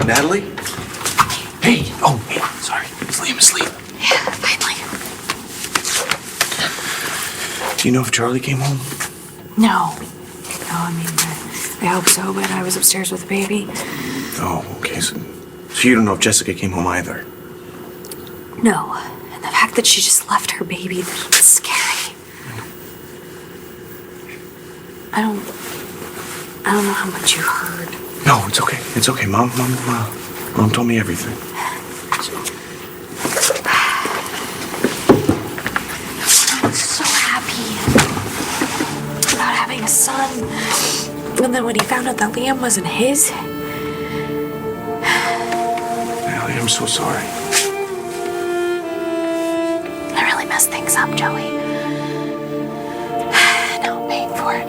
Natalie? Hey! Oh, hey, sorry. Is Liam asleep? Yeah, finally. Do you know if Charlie came home? No. No, I mean, I hope so, but I was upstairs with the baby. Oh, okay. So you don't know if Jessica came home either? No. And the fact that she just left her baby, that's scary. I don't know how much you heard. No, it's okay. It's okay. Mom told me everything. I was so happy about having a son. And then when he found out that Liam wasn't his. Natalie, I'm so sorry. I really messed things up, Joey. Now I'm paying for it.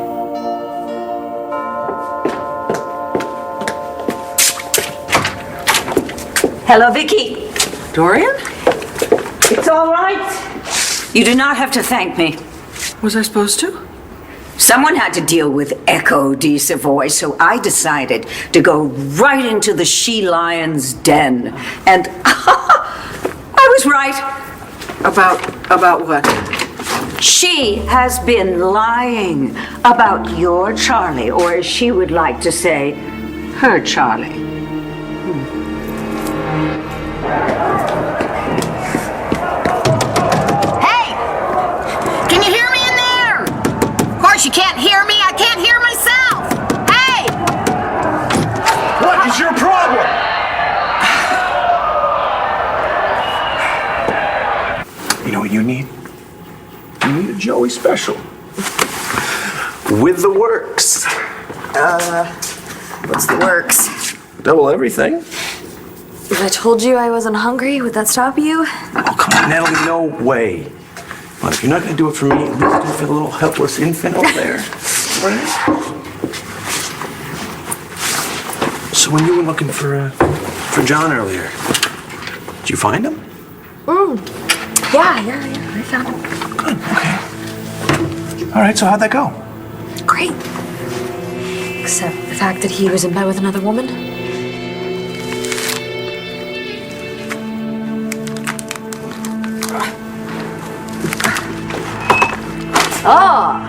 Hello, Vicky. Dorian? It's all right. You do not have to thank me. Was I supposed to? Someone had to deal with Echo de Savoy, so I decided to go right into the she-lion's den. And I was right. About what? She has been lying about your Charlie, or as she would like to say, her Charlie. You can't hear me, I can't hear myself! Hey! What is your problem? You know what you need? You need a Joey special. With the works. What's the works? Double everything. If I told you I wasn't hungry, would that stop you? Oh, come on, Natalie, no way. Well, if you're not going to do it for me, at least do it for the little helpless infant over there. Right? So when you were looking for John earlier, did you find him? Yeah, I found him. Good, okay. All right, so how'd that go? Great. Except the fact that he was in bed with another woman. Ah,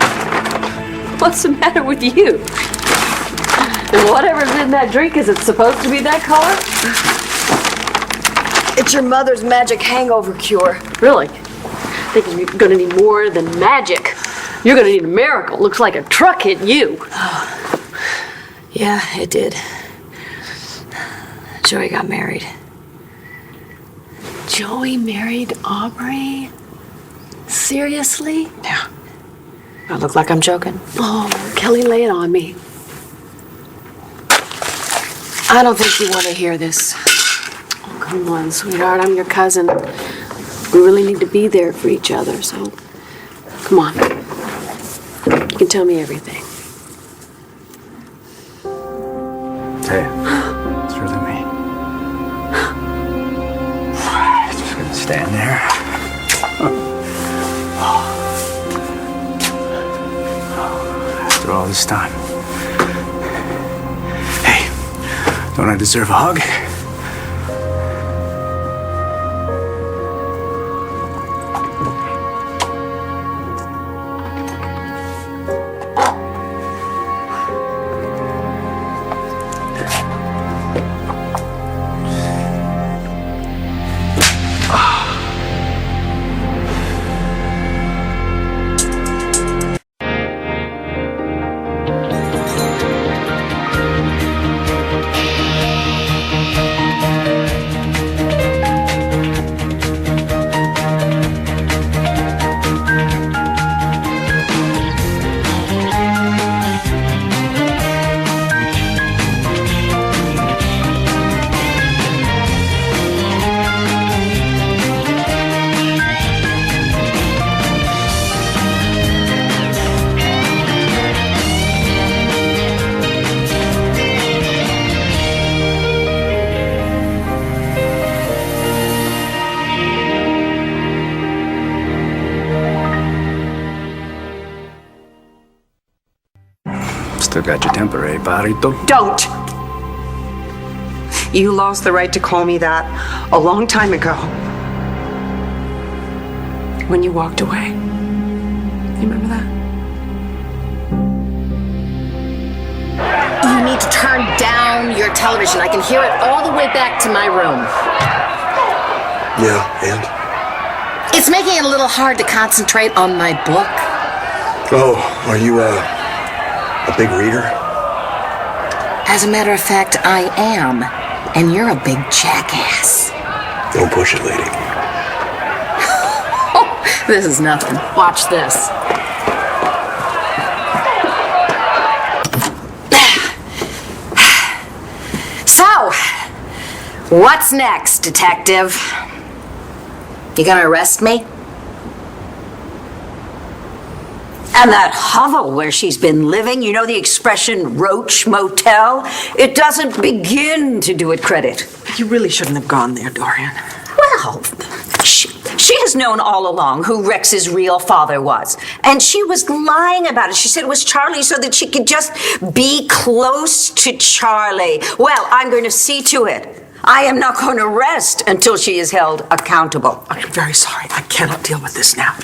what's the matter with you? And whatever's in that drink, is it supposed to be that color? It's your mother's magic hangover cure. Really? I think you're gonna need more than magic. You're gonna need a miracle. Looks like a truck hit you. Yeah, it did. Joey got married. Joey married Aubrey? Seriously? Yeah. I look like I'm joking. Oh, Kelly, lay it on me. I don't think you want to hear this. Oh, come on, sweetheart. I'm your cousin. We really need to be there for each other, so come on. You can tell me everything. Hey, it's really me. Just gonna stand there. After all this time. Hey, don't I deserve a hug? Still got your temper, eh, Barito? Don't! You lost the right to call me that a long time ago. When you walked away. You remember that? You need to turn down your television. I can hear it all the way back to my room. Yeah, and? It's making it a little hard to concentrate on my book. Oh, are you a big reader? As a matter of fact, I am. And you're a big jackass. Don't push it, lady. This is nothing. Watch this. So, what's next, detective? You gonna arrest me? And that hovel where she's been living, you know the expression roach motel? It doesn't begin to do it credit. You really shouldn't have gone there, Dorian. Well, she has known all along who Rex's real father was. And she was lying about it. She said it was Charlie so that she could just be close to Charlie. Well, I'm going to see to it. I am not going to rest until she is held accountable. I'm very sorry. I cannot deal with this now.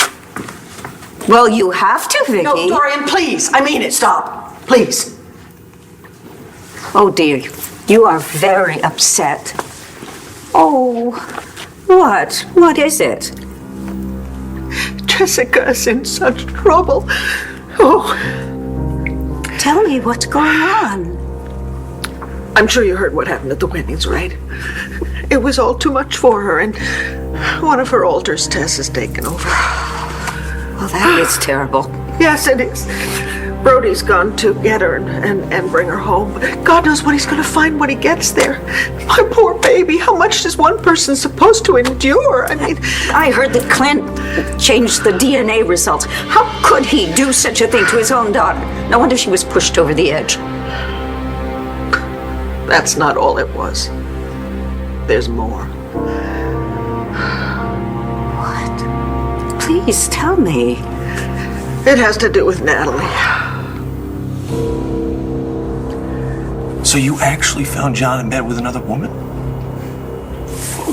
Well, you have to, Vicky. No, Dorian, please. I mean it. Stop. Please. Oh, dear. You are very upset. Oh, what? What is it? Jessica's in such trouble. Oh, Tell me what's going on. I'm sure you heard what happened at the weddings, right? It was all too much for her, and one of her altars, Tess, has taken over. Well, that is terrible. Yes, it is. Brody's gone to get her and bring her home. God knows what he's going to find when he gets there. My poor baby, how much is one person supposed to endure? I mean, I heard that Clint changed the DNA results. How could he do such a thing to his own daughter? No wonder she was pushed over the edge. that's not all it was. There's more. What? Please tell me. It has to do with Natalie. So you actually found John in bed with another woman?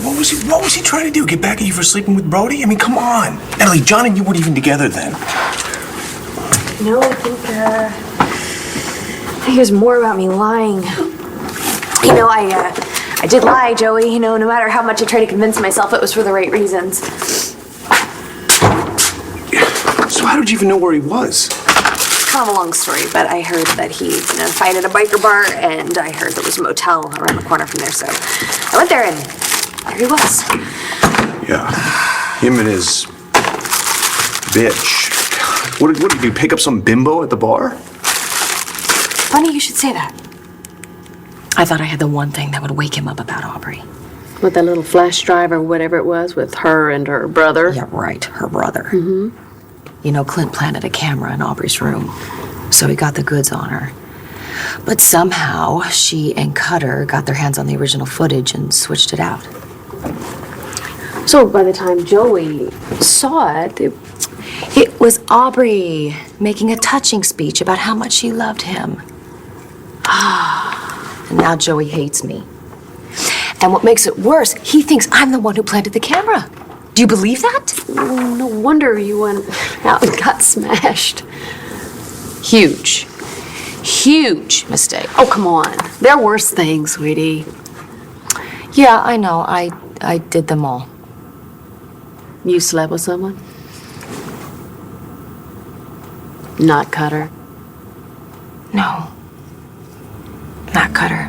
What was he trying to do? Get back at you for sleeping with Brody? I mean, come on. Natalie, John and you weren't even together then. No, I think it was more about me lying. You know, I did lie, Joey, no matter how much I tried to convince myself it was for the right reasons. So how did you even know where he was? Kind of a long story, but I heard that he was in a fight at a biker bar, and I heard there was a motel around the corner from there, so I went there, and there he was. Yeah, him and his bitch. What did you pick up some bimbo at the bar? Funny you should say that. I thought I had the one thing that would wake him up about Aubrey. With that little flash drive or whatever it was with her and her brother. Yeah, right, her brother. Mm-hmm. You know, Clint planted a camera in Aubrey's room, so he got the goods on her. But somehow, she and Cutter got their hands on the original footage and switched it out. So by the time Joey saw it, It was Aubrey making a touching speech about how much she loved him. And now Joey hates me. And what makes it worse, he thinks I'm the one who planted the camera. Do you believe that? no wonder you went out and got smashed. Huge. Huge mistake. Oh, come on. There are worse things, sweetie. Yeah, I know. I did them all. You slept with someone? Not Cutter. No. Not Cutter.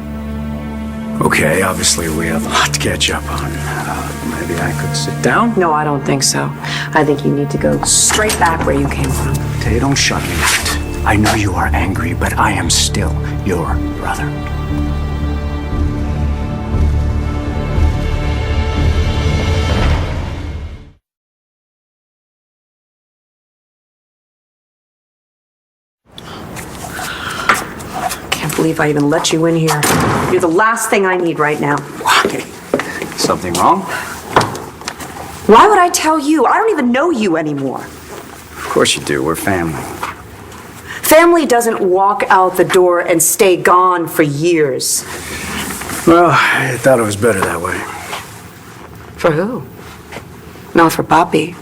Okay, obviously we have a lot to catch up on. Maybe I could sit down? No, I don't think so. I think you need to go straight back where you came from. Tay, don't shut me out. I know you are angry, but I am still your brother. Can't believe I even let you in here. You're the last thing I need right now. Why? Something wrong? Why would I tell you? I don't even know you anymore. Of course you do. We're family. Family doesn't walk out the door and stay gone for years. Well, I thought it was better that way. For who? Not for Papi.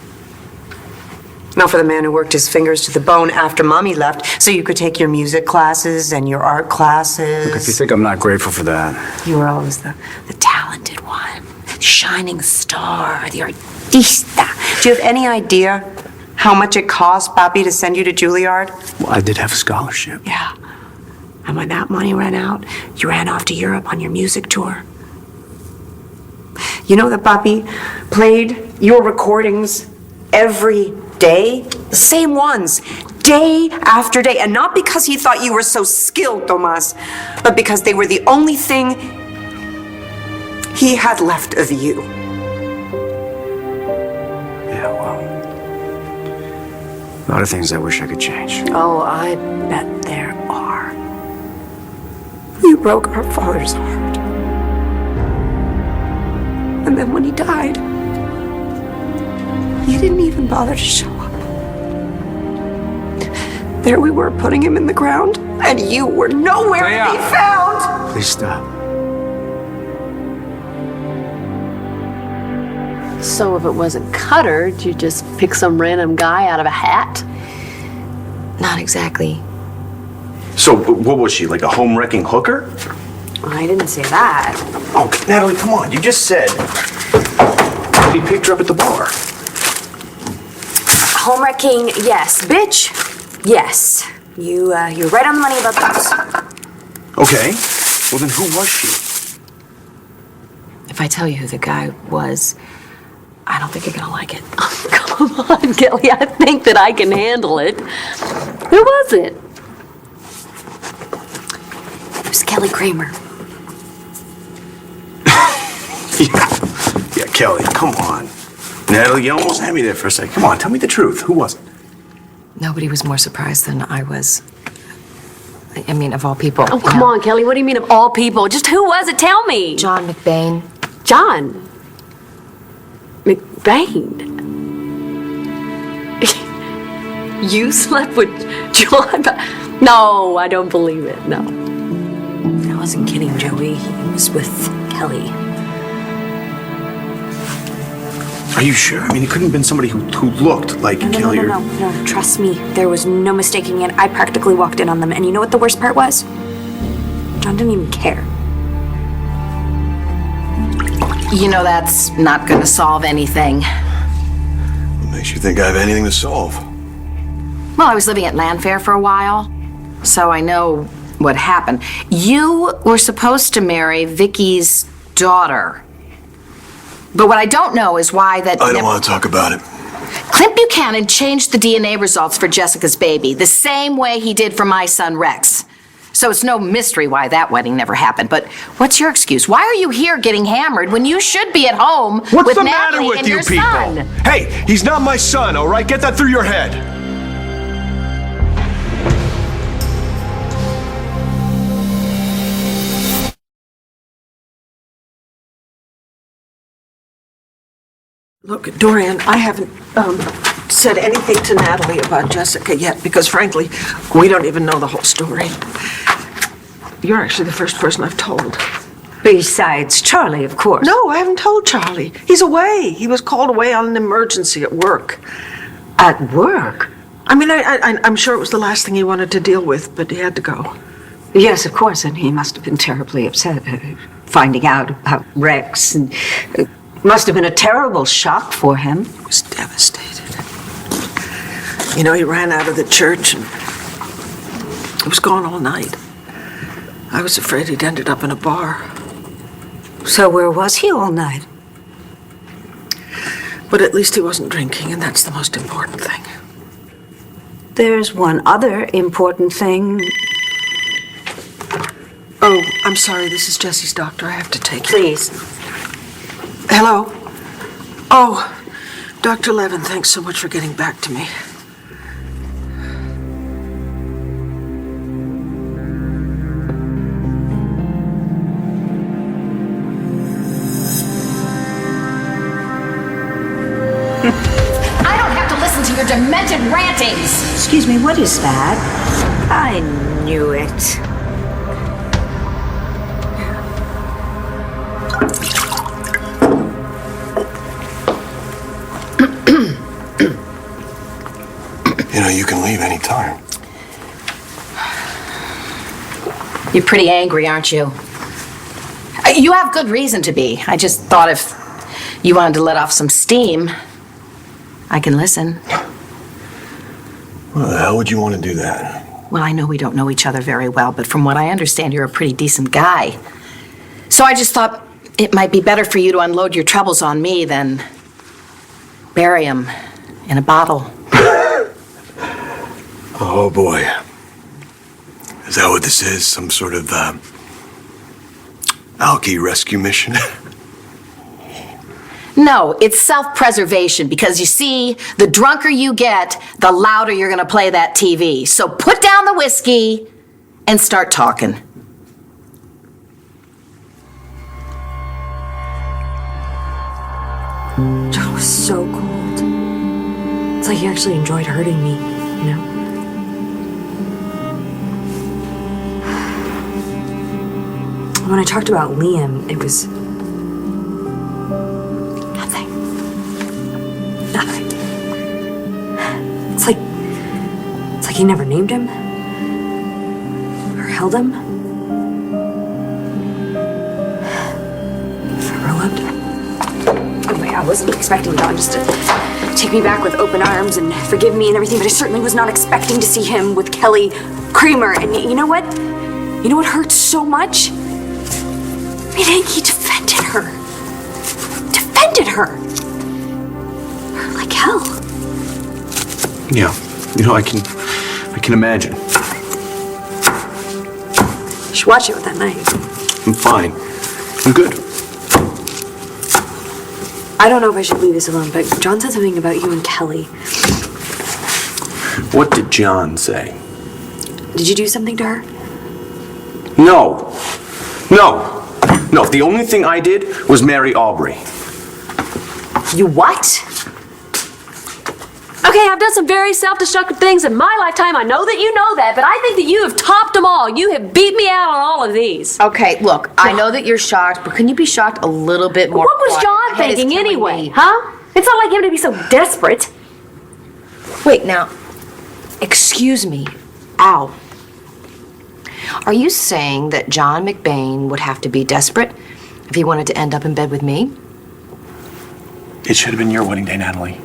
Not for the man who worked his fingers to the bone after Mommy left, so you could take your music classes and your art classes. Look, if you think I'm not grateful for that. You were always the talented one, shining star, the artista. Do you have any idea how much it cost Papi to send you to Juilliard? Well, I did have a scholarship. Yeah. And when that money ran out, you ran off to Europe on your music tour. You know that Papi played your recordings every day? The same ones, day after day. And not because he thought you were so skilled, Tomas, but because they were the only thing he had left of you. Yeah, well, a lot of things I wish I could change. Oh, I bet there are. You broke our father's heart. And then when he died, you didn't even bother to show up. There we were putting him in the ground, and you were nowhere to be found. Please stop. So if it wasn't Cutter, did you just pick some random guy out of a hat? Not exactly. So, what was she, like a home-wrecking hooker? I didn't say that. Oh, Natalie, come on. You just said he picked her up at the bar. Home wrecking, yes. Bitch, yes. You're right on the money about those. Okay. Well, then who was she? If I tell you who the guy was, I don't think you're gonna like it. Come on, Kelly, I think that I can handle it. Who was it? It was Kelly Kramer. Yeah, Kelly, come on. Natalie, you almost had me there for a second. Come on, tell me the truth. Who was it? Nobody was more surprised than I was. I mean, of all people. Oh, come on, Kelly, what do you mean of all people? Just who was it? Tell me. John McBain. John McBain. You slept with John? No, I don't believe it, no. I wasn't kidding, Joey. He was with Kelly. Are you sure? I mean, it couldn't have been somebody who looked like Kelly. No. Trust me. There was no mistaking it. I practically walked in on them. And you know what the worst part was? John didn't even care. You know, that's not going to solve anything. What makes you think I have anything to solve? Well, I was living at Landfair for a while, so I know what happened. You were supposed to marry Vicky's daughter. But what I don't know is why that... I don't want to talk about it. Clint Buchanan changed the DNA results for Jessica's baby, the same way he did for my son Rex. So it's no mystery why that wedding never happened. But what's your excuse? Why are you here getting hammered when you should be at home with Natalie and your son? Hey, he's not my son, all right? Get that through your head. Look, Dorian, I haven't said anything to Natalie about Jessica yet because, frankly, we don't even know the whole story. You're actually the first person I've told. Besides Charlie, of course. No, I haven't told Charlie. He's away. He was called away on an emergency at work. At work? I mean, I'm sure it was the last thing he wanted to deal with, but he had to go. Yes, of course, and he must have been terribly upset finding out about Rex, and must have been a terrible shock for him. He was devastated. You know, he ran out of the church and he was gone all night. I was afraid he'd ended up in a bar. So where was he all night? But at least he wasn't drinking, and that's the most important thing. There's one other important thing. Oh, I'm sorry, this is Jesse's doctor. I have to take it. Please. Hello? Oh, Dr. Levin, thanks so much for getting back to me. I don't have to listen to your demented rantings. Excuse me, what is that? I knew it. time. You're pretty angry, aren't you? You have good reason to be. I just thought if you wanted to let off some steam, I can listen. Why the hell would you want to do that? Well, I know we don't know each other very well, but from what I understand, you're a pretty decent guy. So I just thought it might be better for you to unload your troubles on me than bury them in a bottle. Oh, boy. Is that what this is? Some sort of, alky rescue mission? No, it's self-preservation because you see, the drunker you get, the louder you're gonna play that TV. So put down the whiskey and start talking. John was so cold. It's like he actually enjoyed hurting me, you know? When I talked about Liam, it was nothing. Nothing. It's like he never named him or held him. If I ever loved him. Anyway, I wasn't expecting John just to take me back with open arms and forgive me and everything, but I certainly was not expecting to see him with Kelly Kramer. And you know what? You know what hurts so much? Meaning he defended her. Defended her. Like hell. Yeah. You know, I can imagine. You should watch it with that knife. I'm fine. I'm good. I don't know if I should leave this alone, but John said something about you and Kelly. What did John say? Did you do something to her? No. No. No, the only thing I did was marry Aubrey. You what? Okay, I've done some very self-destructive things in my lifetime. I know that you know that, but I think that you have topped them all. You have beat me out on all of these. Okay, look, I know that you're shocked, but can you be shocked a little bit more? What was quiet? John My head is thinking killing anyway, me. huh? It's not like him to be so desperate. Wait, now, excuse me. Ow. Are you saying that John McBain would have to be desperate if he wanted to end up in bed with me? It should have been your wedding day, Natalie.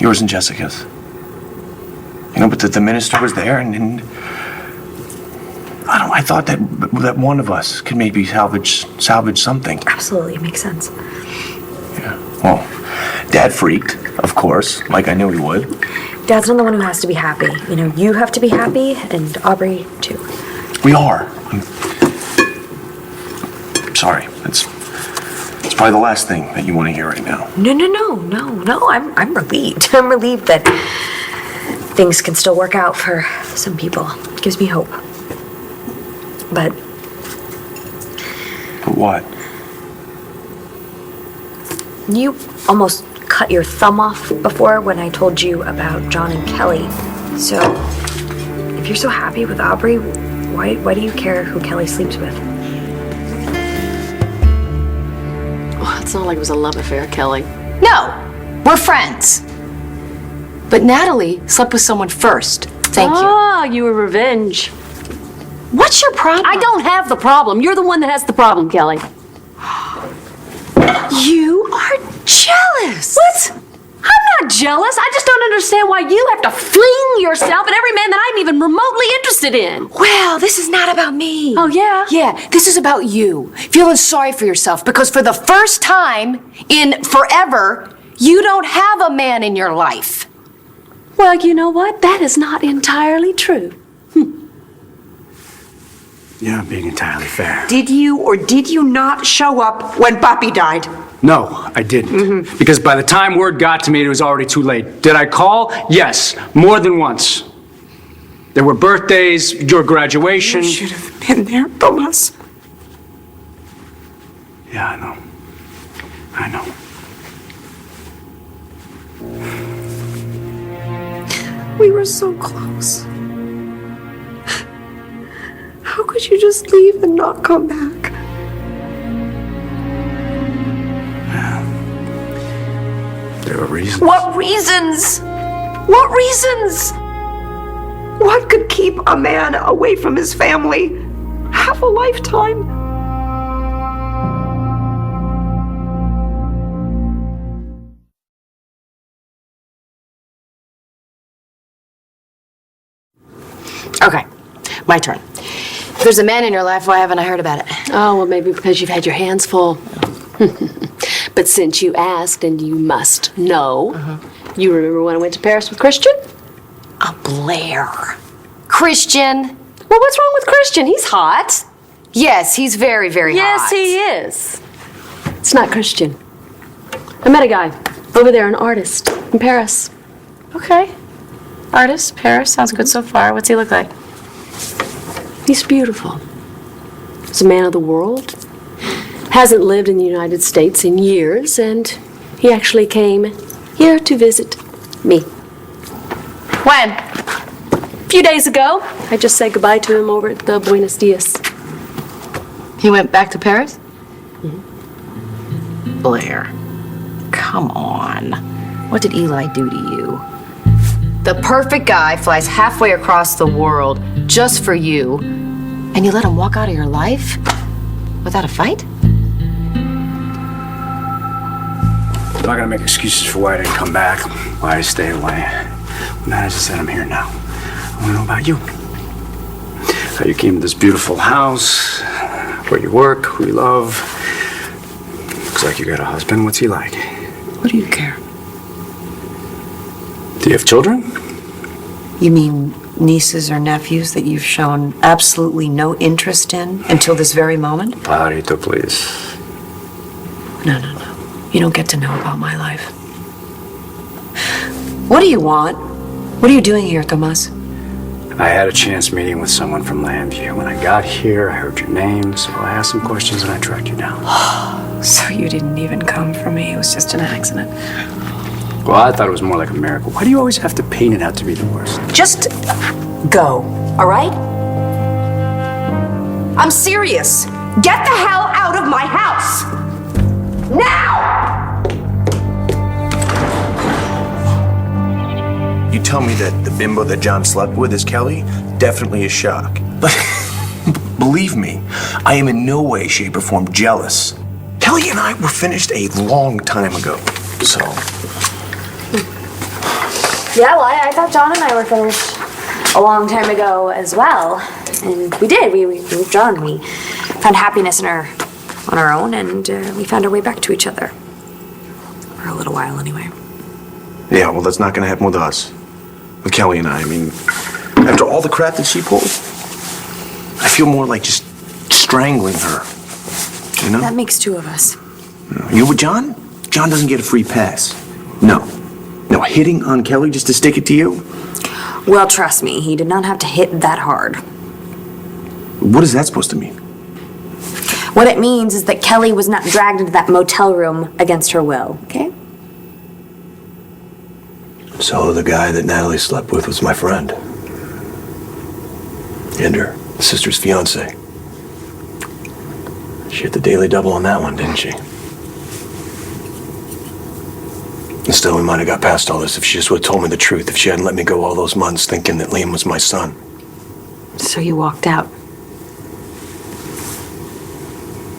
Yours and Jessica's. You know, but the minister was there, and I thought that one of us could maybe salvage something. Absolutely, it makes sense. Yeah. Well, Dad freaked, of course, like I knew he would. Dad's not the one who has to be happy. You know, you have to be happy, and Aubrey, too. We are. I'm sorry. It's probably the last thing that you want to hear right now. No. I'm relieved. I'm relieved that things can still work out for some people. It gives me hope. But what? you almost cut your thumb off before when I told you about John and Kelly. So, if you're so happy with Aubrey, why do you care who Kelly sleeps with? Well, it's not like it was a love affair, Kelly. No, we're friends. But Natalie slept with someone first. Thank you. Oh, you were revenge. What's your problem? I don't have the problem. You're the one that has the problem, Kelly. You are jealous. What? I'm not jealous. I just don't understand why you have to fling yourself at every man that I'm even remotely interested in. Well, this is not about me. Oh, yeah? Yeah, this is about you. Feeling sorry for yourself because for the first time in forever, you don't have a man in your life. Well, you know what? That is not entirely true. You're not being entirely fair. Did you or did you not show up when Papi died? No, I didn't. Because by the time word got to me, it was already too late. Did I call? Yes, more than once. There were birthdays, your graduation. You should have been there, Thomas. Yeah, I know. I know. We were so close. How could you just leave and not come back? There were reasons. What reasons? What reasons? What could keep a man away from his family half a lifetime? Okay, my turn. If there's a man in your life, why haven't I heard about it? Oh, well, maybe because you've had your hands full. But since you asked, and you must know, you remember when I went to Paris with Christian? Oh, Blair. Christian? Well, what's wrong with Christian? He's hot. Yes, he's very, very Yes, hot. he is. It's not Christian. I met a guy over there, an artist in Paris. Okay. Artist, Paris, sounds good so far. What's he look like? He's beautiful. He's a man of the world. Hasn't lived in the United States in years, and he actually came here to visit me. When? A few days ago. I just said goodbye to him over at the Buenos Dias. He went back to Paris? Mm-hmm. Blair, come on. What did Eli do to you? The perfect guy flies halfway across the world just for you, and you let him walk out of your life without a fight? I'm not gonna make excuses for why I didn't come back, why I stayed away. Well, now, as I said, I'm here now. I wanna know about you. How you came to this beautiful house, where you work, who you love. Looks like you got a husband. What's he like? What do you care? Do you have children? You mean nieces or nephews that you've shown absolutely no interest in until this very moment? Clarito, please. No. You don't get to know about my life. What do you want? What are you doing here, Tomas? I had a chance meeting with someone from Landview. When I got here, I heard your name, so I asked some questions and I tracked you down. So you didn't even come for me. It was just an accident. Well, I thought it was more like a miracle. Why do you always have to paint it out to be the worst? Just go, all right? I'm serious. Get the hell out of my house! Now! You tell me that the bimbo that John slept with is Kelly? Definitely a shock. But believe me, I am in no way, shape, or form jealous. Kelly and I were finished a long time ago, so... Yeah, well, I thought John and I were finished a long time ago as well. And we did. We moved on. We found happiness on our own, and we found our way back to each other. For a little while, anyway. Yeah, well, that's not gonna happen with us. With Kelly and I mean, after all the crap that she pulled, I feel more like just strangling her. You know? That makes two of us. You know what, John? John doesn't get a free pass. No, hitting on Kelly just to stick it to you? Well, trust me, he did not have to hit that hard. What is that supposed to mean? What it means is that Kelly was not dragged into that motel room against her will, okay? So the guy that Natalie slept with was my friend. And her sister's fiance. She hit the daily double on that one, didn't she? And still, we might have got past all this if she just would have told me the truth, if she hadn't let me go all those months thinking that Liam was my son. So you walked out.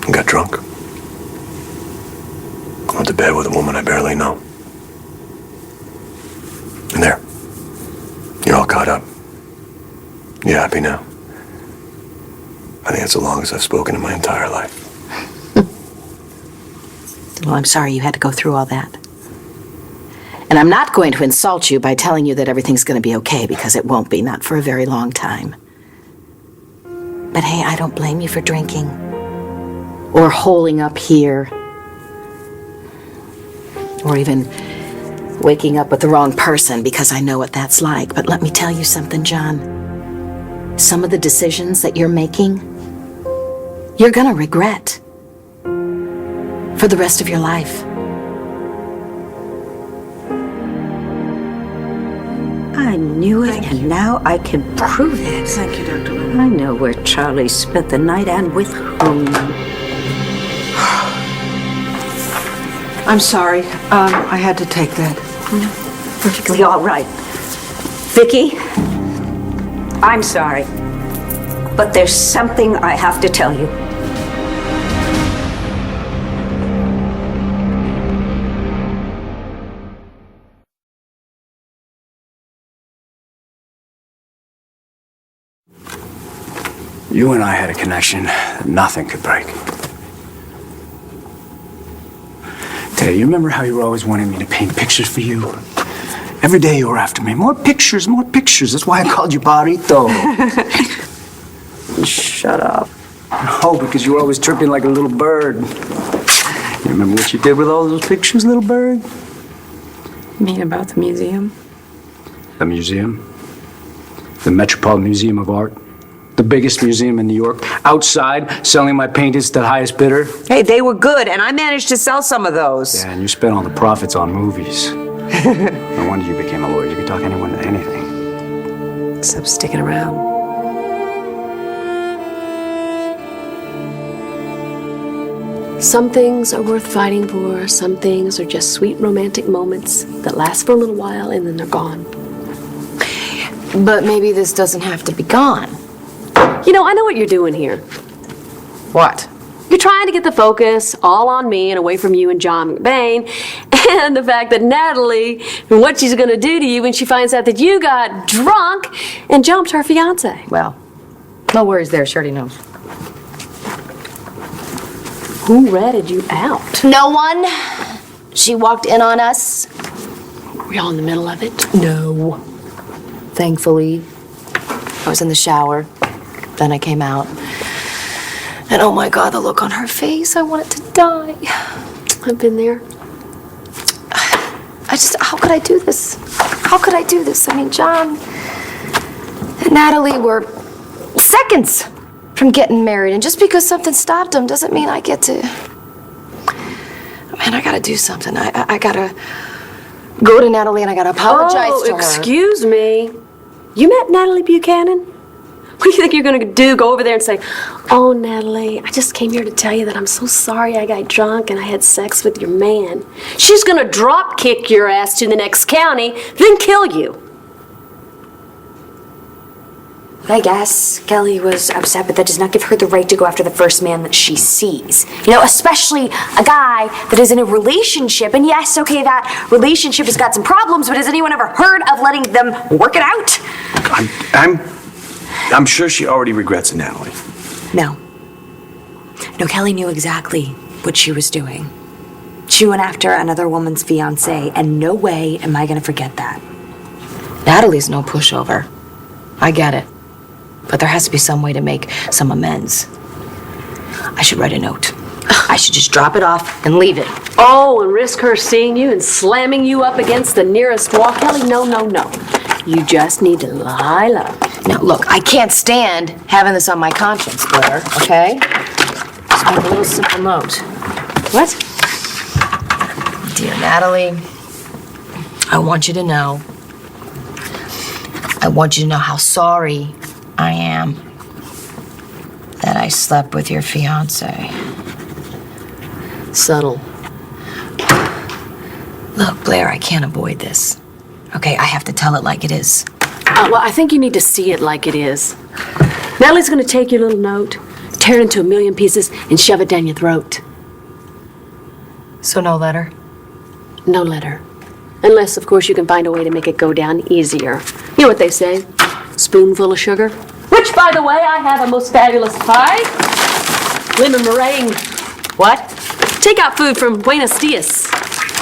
And got drunk. Went to bed with a woman I barely know. And there. You're all caught up. You happy now? I think that's the longest I've spoken in my entire life. Well, I'm sorry you had to go through all that. And I'm not going to insult you by telling you that everything's going to be okay, because it won't be, not for a very long time. But hey, I don't blame you for drinking. Or holing up here. Or even waking up with the wrong person, because I know what that's like. But let me tell you something, John. Some of the decisions that you're making, you're gonna regret for the rest of your life. I knew it, and now I can prove it. Thank you, Dr. Lynn. I know where Charlie spent the night and with whom. I'm sorry. I had to take that. Perfectly all right. Vicky, I'm sorry, but there's something I have to tell you. You and I had a connection that nothing could break. Tay, you remember how you were always wanting me to paint pictures for you? Every day you were after me. More pictures, more pictures. That's why I called you Barito. Shut up. No, because you were always tripping like a little bird. You remember what you did with all those pictures, little bird? You mean about the museum? The museum? The Metropolitan Museum of Art? The biggest museum in New York. Outside, selling my paintings to the highest bidder. Hey, they were good, and I managed to sell some of those. Yeah, and you spent all the profits on movies. No wonder you became a lawyer. You could talk anyone to anything. Except sticking around. Some things are worth fighting for. Some things are just sweet romantic moments that last for a little while and then they're gone. But maybe this doesn't have to be gone. You know, I know what you're doing here. What? You're trying to get the focus all on me and away from you and John McBain and the fact that Natalie and what she's going to do to you when she finds out that you got drunk and jumped her fiance. Well, no worries there. She already knows. Who ratted you out? No one. She walked in on us. Were we all in the middle of it? No. Thankfully, I was in the shower. Then I came out. And oh my God, the look on her face. I wanted to die. I've been there. How could I do this? How could I do this? I mean, John and Natalie were seconds from getting married. And just because something stopped them doesn't mean I get to... Man, I gotta do something. I gotta go to Natalie and I gotta apologize to her. Excuse me. You met Natalie Buchanan? What do you think you're gonna do? Go over there and say, "Oh, Natalie, I just came here to tell you that I'm so sorry I got drunk and I had sex with your man." She's gonna drop kick your ass to the next county, then kill you. I guess Kelly was upset, but that does not give her the right to go after the first man that she sees. You know, especially a guy that is in a relationship. And yes, okay, that relationship has got some problems, but has anyone ever heard of letting them work it out? I'm sure she already regrets it, Natalie. No. No, Kelly knew exactly what she was doing. She went after another woman's fiancé, and no way am I gonna forget that. Natalie's no pushover. I get it. But there has to be some way to make some amends. I should write a note. I should just drop it off and leave it. Oh, and risk her seeing you and slamming you up against the nearest wall? Kelly, no, no, no. You just need to lie low. Now, look, I can't stand having this on my conscience, Blair, okay? Just make a little simple note. What? Dear Natalie, I want you to know. I want you to know how sorry I am that I slept with your fiancé. Subtle. Look, Blair, I can't avoid this. Okay, I have to tell it like it is. Well, I think you need to see it like it is. Natalie's gonna take your little note, tear it into a million pieces, and shove it down your throat. So no letter? No letter. Unless, of course, you can find a way to make it go down easier. You know what they say? Spoonful of sugar. Which, by the way, I have a most fabulous pie. Lemon meringue. What? Takeout food from Buenos Dias.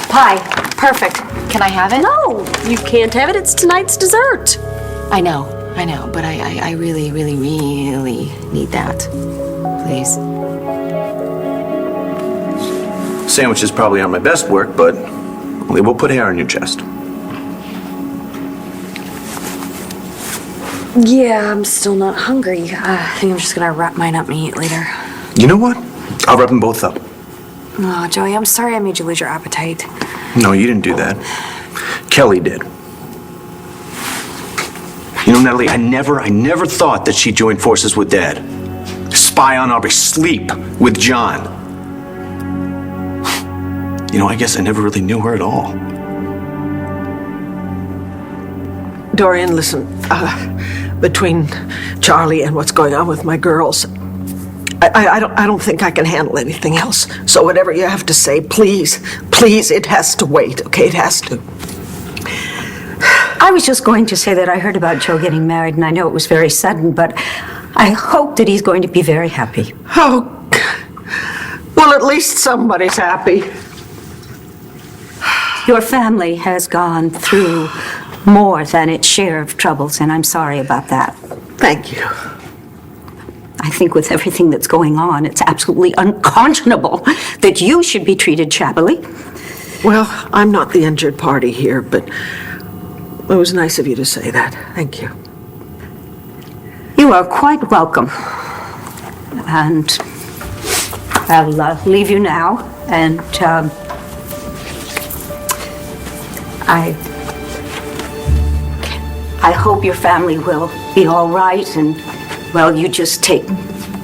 Pie. Perfect. Can I have it? No, you can't have it. It's tonight's dessert. I know, but I really, really, really need that. Please. Sandwiches probably aren't my best work, but they will put air in your chest. Yeah, I'm still not hungry. I think I'm just gonna wrap mine up and eat later. You know what? I'll wrap them both up. Oh, Joey, I'm sorry I made you lose your appetite. No, you didn't do that. Kelly did. You know, Natalie, I never thought that she'd join forces with Dad. Spy on Aubrey, sleep with John. You know, I guess I never really knew her at all. Dorian, listen, between Charlie and what's going on with my girls. I don't think I can handle anything else. So whatever you have to say, please, it has to wait, okay? It has to. I was just going to say that I heard about Joe getting married, and I know it was very sudden, but I hope that he's going to be very happy. Oh, well, at least somebody's happy. Your family has gone through more than its share of troubles, and I'm sorry about that. Thank you. I think with everything that's going on, it's absolutely unconscionable that you should be treated shabbily. Well, I'm not the injured party here, but it was nice of you to say that. Thank you. You are quite welcome. And I'll leave you now, and I hope your family will be all right, and, well, you just take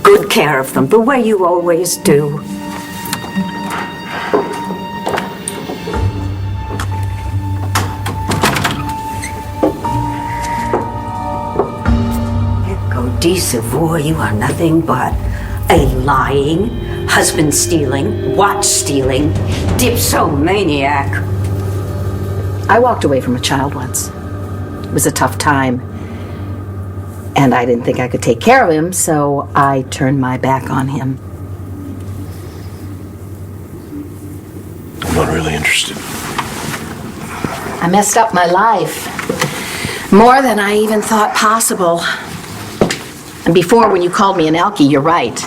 good care of them, the way you always do. Savoy, you are nothing but a lying, husband-stealing, watch-stealing, dipsomaniac. I walked away from a child once. It was a tough time. And I didn't think I could take care of him, so I turned my back on him. I'm not really interested. I messed up my life. More than I even thought possible. And before, when you called me an alkie, you're right.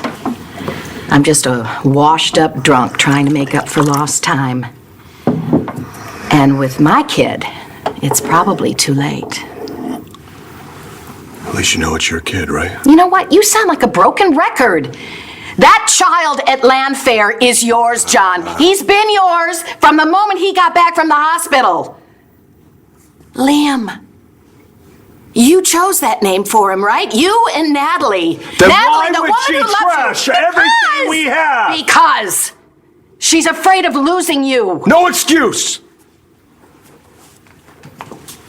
I'm just a washed-up drunk trying to make up for lost time. And with my kid, it's probably too late. At least you know it's your kid, right? You know what? You sound like a broken record. That child at Landfair is yours, John. He's been yours from the moment he got back from the hospital. Liam. You chose that name for him, right? You and Natalie. Then Natalie, why the would woman she who loves trash you. everything we have? Because she's afraid of losing you. No excuse!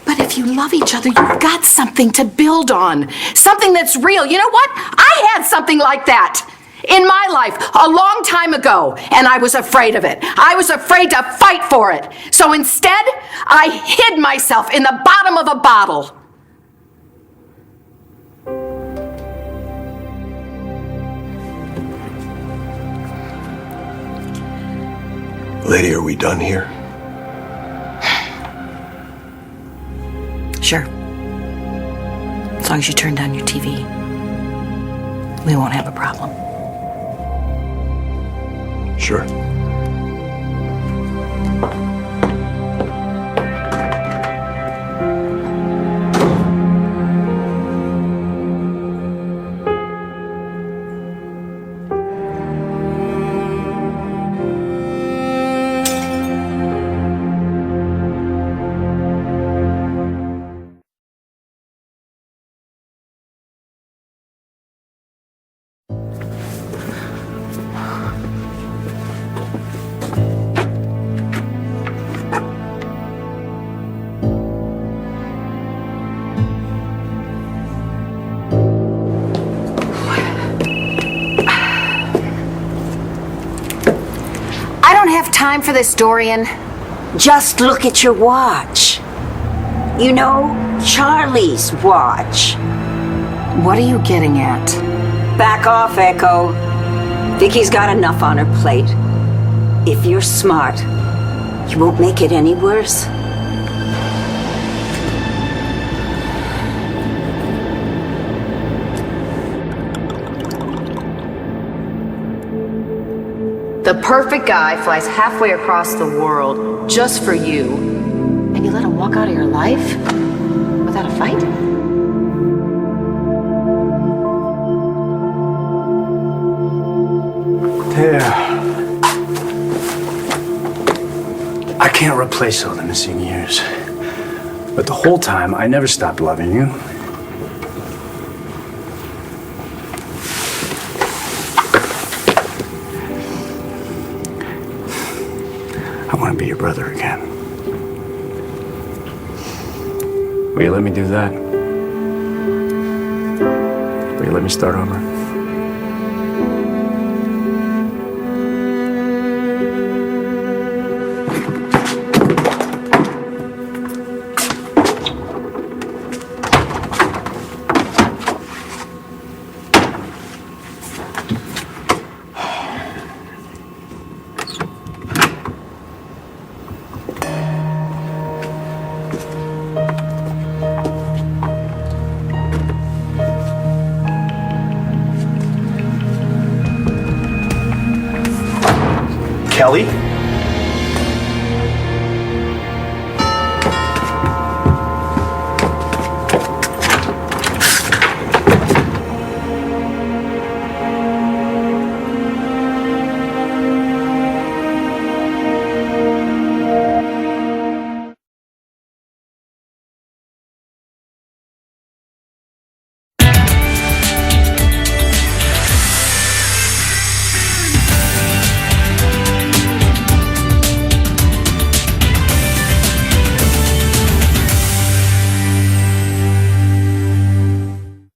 But if you love each other, you've got something to build on. Something that's real. You know what? I had something like that in my life a long time ago, and I was afraid of it. I was afraid to fight for it. So instead, I hid myself in the bottom of a bottle. Lady, are we done here? Sure. As long as you turn down your TV, we won't have a problem. Sure. Time for this, Dorian. Just look at your watch. You know, Charlie's watch. What are you getting at? Back off, Echo. Vicky's got enough on her plate. If you're smart, you won't make it any worse. The perfect guy flies halfway across the world just for you, and you let him walk out of your life without a fight? Yeah. I can't replace all the missing years. But the whole time, I never stopped loving you. I want to be your brother again. Will you let me do that? let me start over? Kelly?